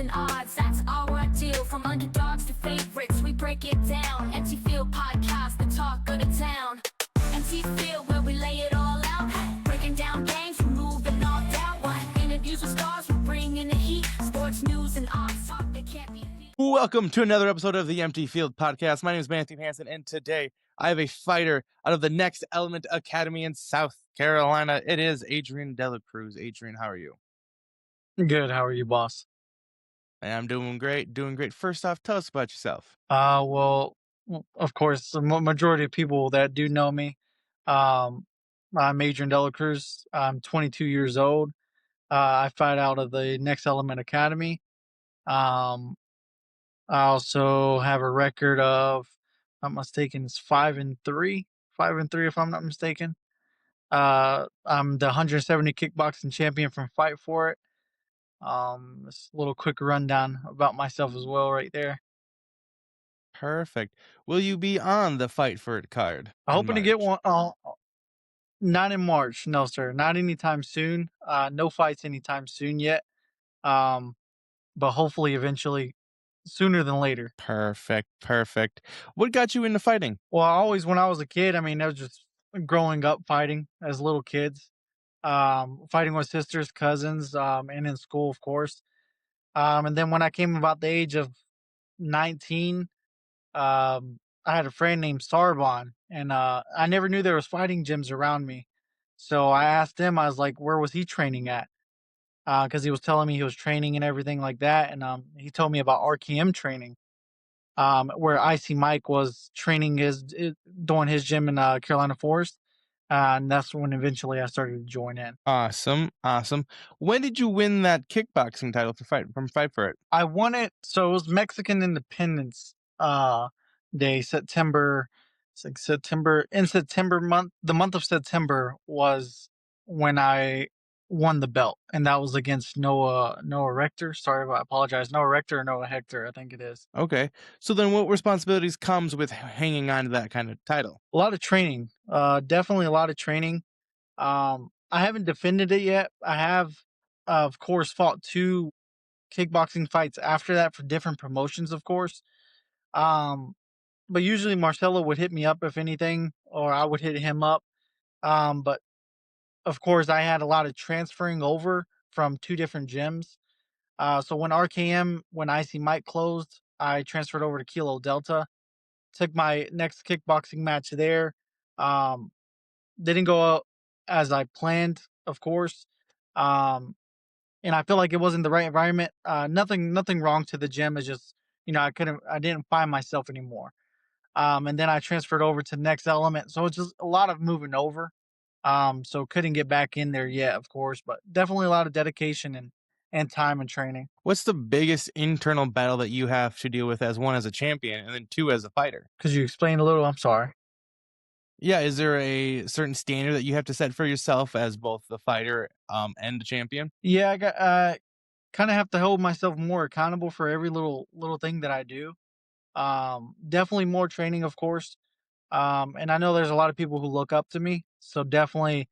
and odds, that's our deal. From underdogs to favorites, we break it down. Empty Field Podcast, the talk of the town. Empty Field, where we lay it all out. Breaking down games, removing all doubt. Interviews with stars, we're bringing the heat. Sports news and odds, talk that can't be beat. Welcome to another episode of the Empty Field Podcast. My name is Matthew Hansen, and today I have a fighter out of the Next Element Academy in South Carolina. It is Adrian Delacruz. Adrian, how are you? Good. How are you, boss? I'm doing great, doing great. First off, tell us about yourself. Well, of course, the majority of people that do know me, I'm Adrian Delacruz. I'm 22 years old. I fight out of the Next Element Academy. I also have a record of, if I'm not mistaken, it's 5-3, 5-3 if I'm not mistaken. I'm the 170 kickboxing champion from Fight For It. This little quick rundown about myself as well, right there. Perfect. Will you be on the Fight For It card? I'm hoping to get March? one. Not in March, no, sir. Not anytime soon. No fights anytime soon yet. But hopefully, eventually, sooner than later. Perfect, perfect. What got you into fighting? Well, when I was a kid, I was just growing up fighting as little kids. Fighting with sisters, cousins, and in school, of course. And then when I came about the age of 19, I had a friend named Starbon, and I never knew there was fighting gyms around me. So I asked him, I was like, where was he training at? Because he was telling me he was training and everything like that. And he told me about RKM training, where Icy Mike was training doing his gym in Carolina Forest. And that's when eventually I started to join in. Awesome, awesome. When did you win that kickboxing title from Fight For It? I won it. So it was Mexican Independence Day, September. It's like September month. The month of September was when I won the belt, and that was against Noah Rector. Sorry, I apologize. Noah Rector or Noah Hector, I think it is. Okay. So then what responsibilities comes with hanging on to that kind of title? A lot of training. Definitely a lot of training. I haven't defended it yet. I have, of course, fought 2 kickboxing fights after that for different promotions, of course. But usually Marcelo would hit me up if anything, or I would hit him up. But of course, I had a lot of transferring over from 2 different gyms. So when Icy Mike closed, I transferred over to Kilo Delta. Took my next kickboxing match there. Didn't go as I planned, of course. And I feel like it wasn't the right environment. Nothing wrong to the gym. It's just, I didn't find myself anymore. And then I transferred over to Next Element. So it's just a lot of moving over. So couldn't get back in there yet, of course, but definitely a lot of dedication and time and training. What's the biggest internal battle that you have to deal with as one as a champion and then 2 as a fighter? Could you explain a little? I'm sorry. Yeah, is there a certain standard that you have to set for yourself as both the fighter and the champion? Yeah, I got kind of have to hold myself more accountable for every little thing that I do. Definitely more training, of course. And I know there's a lot of people who look up to me, so definitely,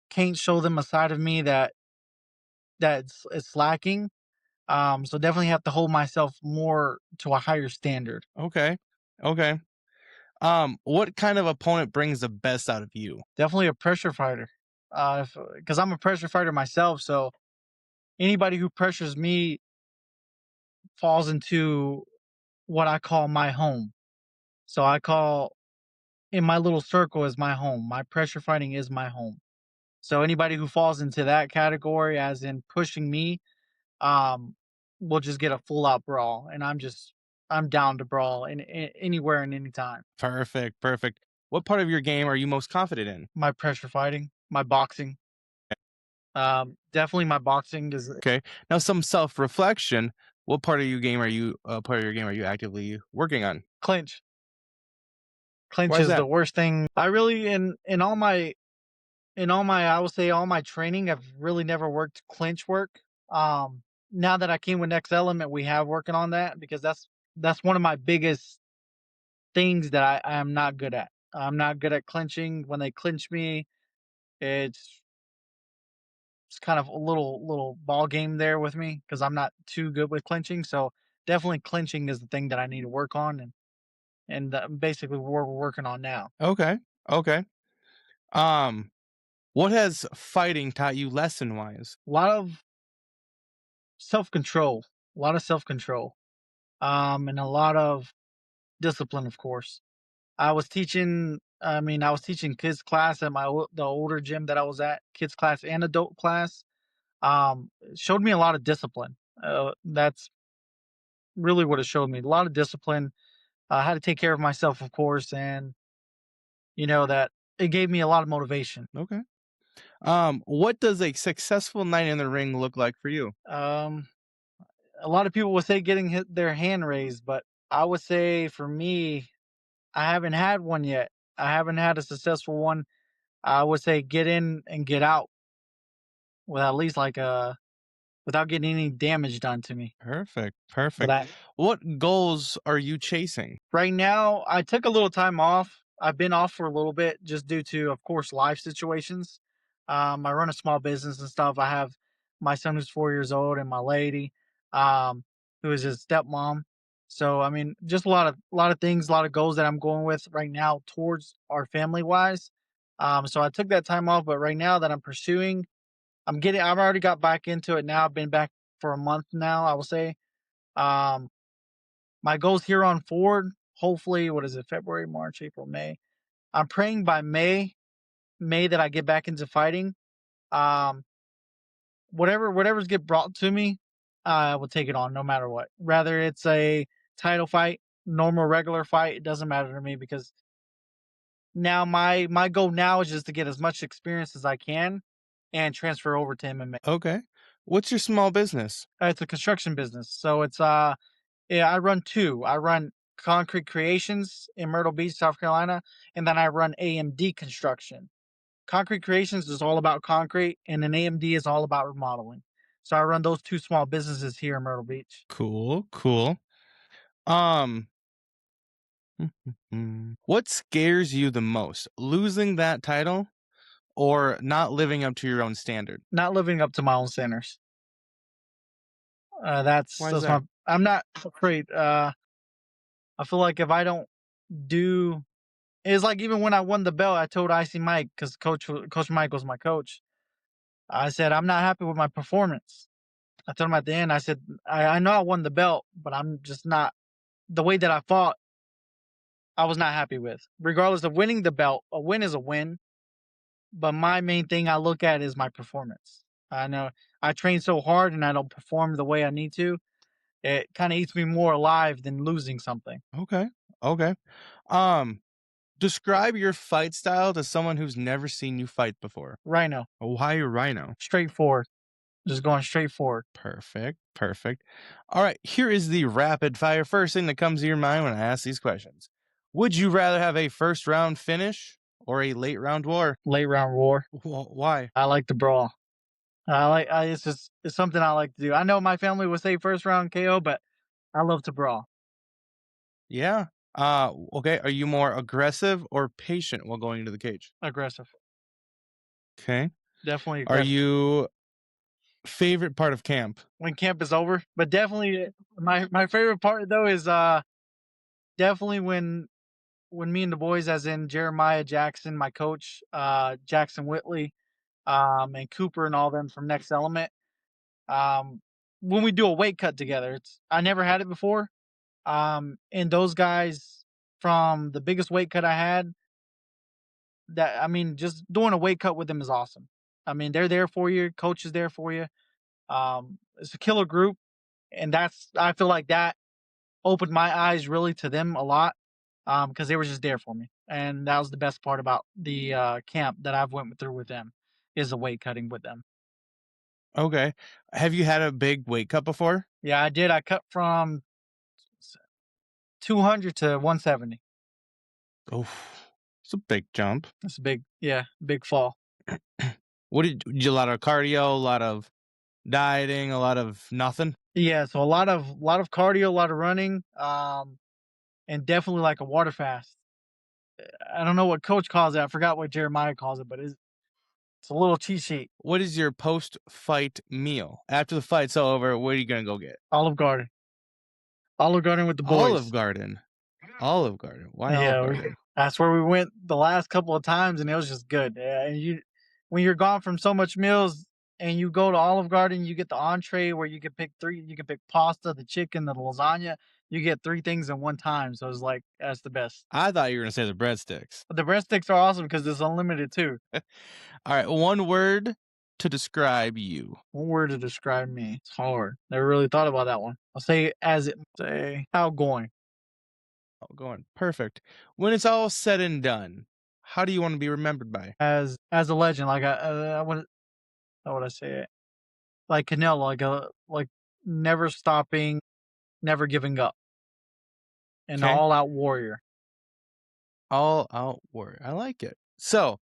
can't show them a side of me that's it's lacking. So definitely have to hold myself more to a higher standard. Okay. Okay. What kind of opponent brings the best out of you? Definitely a pressure fighter. Because I'm a pressure fighter myself, so anybody who pressures me falls into what I call my home. So I call in my little circle is my home. My pressure fighting is my home. So anybody who falls into that category, as in pushing me, will just get a full out brawl, and I'm down to brawl in anywhere and anytime. Perfect. Perfect. What part of your game are you most confident in? My pressure fighting, my boxing. Definitely my boxing is Okay. Now some self-reflection. What part of your game are you actively working on? clinch. Clinch Why is is that? the worst thing. I really in all my I would say all my training, I've really never worked clinch work. Now that I came with Next Element, we have working on that because that's one of my biggest things that I am not good at. I'm not good at clinching. When they clinch me, it's it's kind of a little ball game there with me because I'm not too good with clinching. So definitely clinching is the thing that I need to work on, and basically what we're working on now. Okay. Okay. Um, what has fighting taught you lesson wise? A lot of self control, a lot of self control, and a lot of discipline, of course. I was teaching kids class at the older gym that I was at, kids class and adult class. Showed me a lot of discipline. That's really what it showed me. A lot of discipline. How to take care of myself, of course, and that it gave me a lot of motivation. Okay. What does a successful night in the ring look like for you? Um, a lot of people would say getting their hand raised, but I would say for me, I haven't had one yet. I haven't had a successful one. I would say get in and get out with at least without getting any damage done to me. Perfect. But Perfect. What goals are you chasing? right now, I took a little time off. I've been off for a little bit just due to, of course, life situations. I run a small business and stuff. I have my son who's 4 years old and my lady, um, who is his stepmom. So I mean, just a lot of things, a lot of goals that I'm going with right now towards our family wise. So I took that time off, but right now that I'm pursuing, I've already got back into it now. I've been back for a month now, I will say. Um, my goals here on forward, hopefully, what is it, February, March, April, May. I'm praying by May that I get back into fighting. Um, whatever's get brought to me, I will take it on no matter what. Rather it's a title fight, normal regular fight, it doesn't matter to me because now my goal now is just to get as much experience as I can and transfer over to MMA. Okay. What's your small business? It's a construction business. So it's yeah, I run two. I run Concrete Creations in Myrtle Beach, South Carolina, and then I run AMD Construction. Concrete Creations is all about concrete, and then AMD is all about remodeling. So I run those two small businesses here in Myrtle Beach. Cool. Cool. Um, what scares you the most? Losing that title or not living up to your own standard? Not living up to my own standards. Why is That's my. that? I'm not afraid. I feel like if I don't do, it's like even when I won the belt, I told Icy Mike because Coach Mike was my coach. I said I'm not happy with my performance. I told him at the end. I said I know I won the belt, but I'm just not the way that I fought. I was not happy with. Regardless of winning the belt, a win is a win. But my main thing I look at is my performance. I know I train so hard and I don't perform the way I need to. It kind of eats me more alive than losing something. Okay. Okay. Um, describe your fight style to someone who's never seen you fight before. Rhino, Why Rhino? straightforward, just going straight forward. Perfect. Perfect. All right. Here is the rapid fire. First thing that comes to your mind when I ask these questions. Would you rather have a first round finish or a late round war? Late round war. Why? I like the brawl. It's something I like to do. I know my family would say first round KO, but I love to brawl. Yeah. Okay. Are you more aggressive or patient while going into the cage? Aggressive, Okay. definitely Are aggressive. you favorite part of camp? When camp is over, but definitely my favorite part though is definitely when me and the boys, as in Jeremiah Jackson, my coach, Jackson Whitley, and Cooper and all them from Next Element, um, when we do a weight cut together, I never had it before. And those guys from the biggest weight cut I had, just doing a weight cut with them is awesome. I mean, they're there for you, coach is there for you. It's a killer group, and I feel like that opened my eyes really to them a lot because they were just there for me, and that was the best part about the camp that I've went through with them is the weight cutting with them. Okay. Have you had a big weight cut before? Yeah, I did. I cut from 200 to 170. Oh, it's a big jump. That's a big fall. Did you a lot of cardio, a lot of dieting, a lot of nothing? Yeah, so a lot of cardio, a lot of running, and definitely like a water fast. I don't know what coach calls it. I forgot what Jeremiah calls it, but It's a little cheat sheet. What is your post-fight meal? After the fight's over, what are you gonna go get? Olive Garden. Olive Garden with the Olive boys. Garden. Olive Garden. Why Yeah, Olive Garden? that's where we went the last couple of times, and it was just good. Yeah, and when you're gone from so much meals, and you go to Olive Garden, you get the entree where you can pick three. You can pick pasta, the chicken, the lasagna. You get three things in one time. So it's like that's the best. I thought you were gonna say the breadsticks. But the breadsticks are awesome because it's unlimited too. All right, one word to describe you. One word to describe me. It's hard. Never really thought about that one. I'll say outgoing. Oh, going perfect. When it's all said and done, how do you want to be remembered by? As a legend. Like how would I say it? Like Canelo, like never stopping, never giving up, an Okay. all-out warrior. All out warrior. I like it. So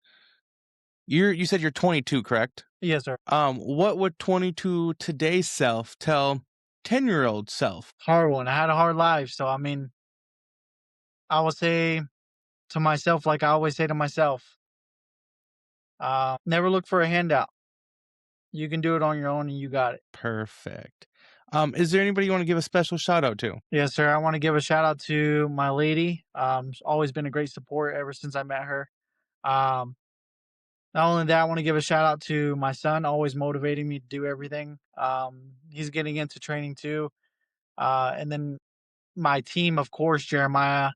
you said you're 22, correct? Yes, sir. What would 22 today's self tell 10-year-old self? Hard one. I had a hard life, so I mean, I would say to myself, like I always say to myself, never look for a handout. You can do it on your own, and you got it. Perfect. Is there anybody you want to give a special shout out to? Yes, sir. I want to give a shout out to my lady. She's always been a great support ever since I met her. Um, Not only that, I want to give a shout out to my son, always motivating me to do everything. He's getting into training too. And then my team, of course, Jeremiah,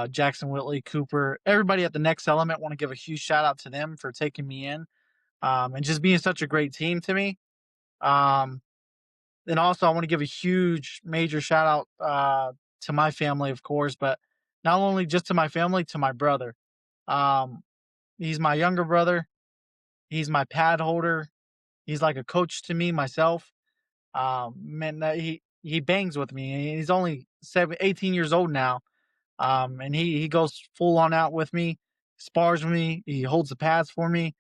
Jackson Whitley, Cooper, everybody at the Next Element, want to give a huge shout out to them for taking me in and just being such a great team to me. Then also, I want to give a huge, major shout out to my family, of course, but not only just to my family, to my brother. He's my younger brother. He's my pad holder. He's like a coach to me, myself. Man, he bangs with me. He's only 18 years old now. And he goes full on out with me, spars with me. He holds the pads for me.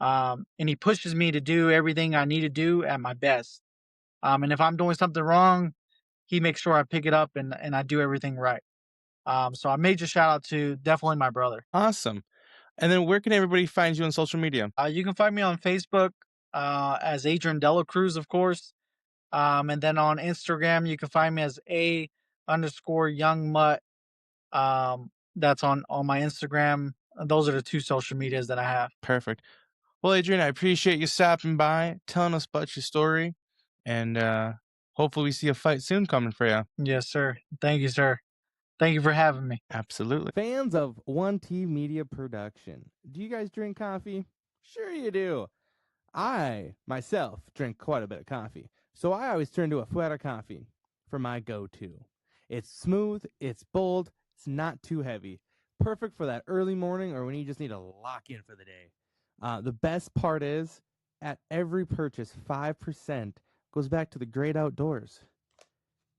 And he pushes me to do everything I need to do at my best. And if I'm doing something wrong, he makes sure I pick it up and I do everything right. So a major shout out to definitely my brother. Awesome. And then where can everybody find you on social media? You can find me on Facebook as Adrian Delacruz, of course. And then on Instagram, you can find me as _youngmutt. That's on my Instagram. Those are the two social medias that I have. Perfect. Well, Adrian, I appreciate you stopping by, telling us about your story, and hopefully we see a fight soon coming for you. Yes, sir. Thank you, sir. Thank you for having me. Absolutely. Fans of 1T Media Production, do you guys drink coffee? Sure you do. I, myself, drink quite a bit of coffee, so I always turn to a Fuera coffee for my go-to. It's smooth, it's bold, it's not too heavy. Perfect for that early morning or when you just need to lock in for the day. The best part is, at every purchase, 5% goes back to the great outdoors.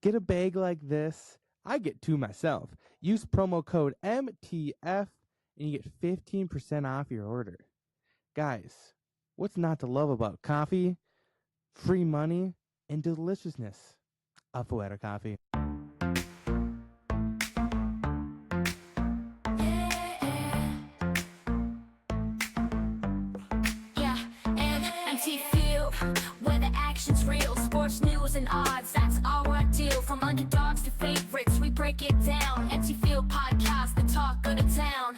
Get a bag like this. I get two myself. Use promo code MTF and you get 15% off your order. Guys, what's not to love about coffee, free money, and deliciousness? A Fuera coffee. Yeah, and empty field where the action's real. Sports news and odds, that's our deal. From underdogs to favorites, we break it down. Empty Field Podcast, the talk of the town.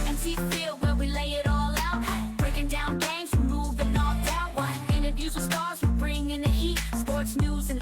Empty Field where we lay it all out. Breaking down games, removing all doubt. Interviews with stars, we bring in the heat. Sports news and